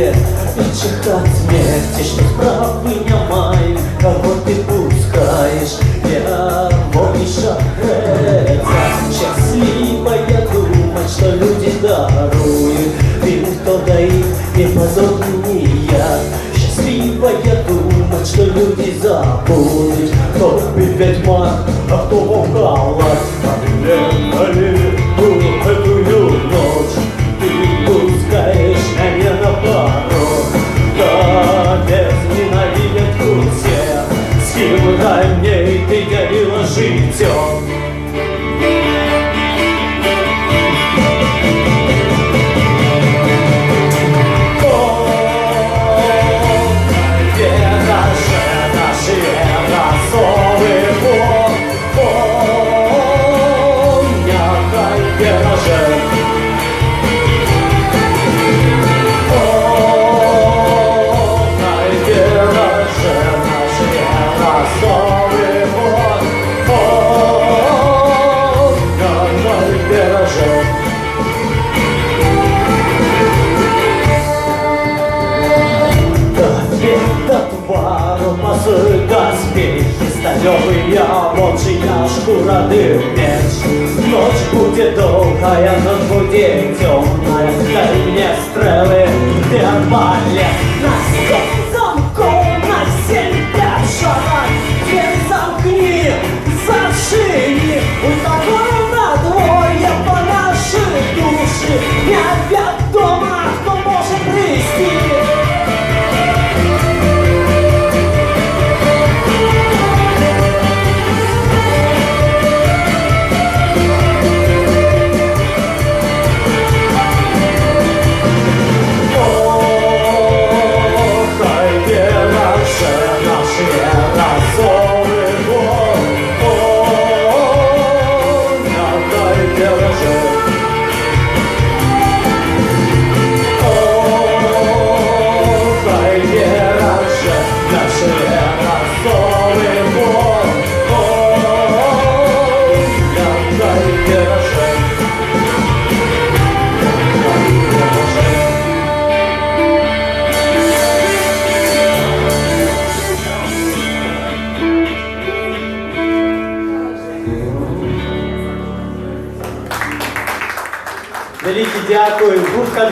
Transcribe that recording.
тебе інших от смерти, что справы не маем, кого ты пускаешь, его и шахреца. Счастливая думать, что люди даруют, им кто дает и подобния. Счастливая думать, что люди забудут, кто пипеть маг, а кто вокала. Эту ночь ты пускаешь меня на порог, да ненавидят все, с кем ранее ты делила життя. Доспехи сталевые, волчья шкура дымешь. Ночь будет долгая, ночь будет темная, дай мне стрелы, ты арбалет. На 7 замков, на 7-5 шагов, дверь замкни, зашини. Уговор на двое по нашей душе, не опять дома, кто может грести. Велике дякую.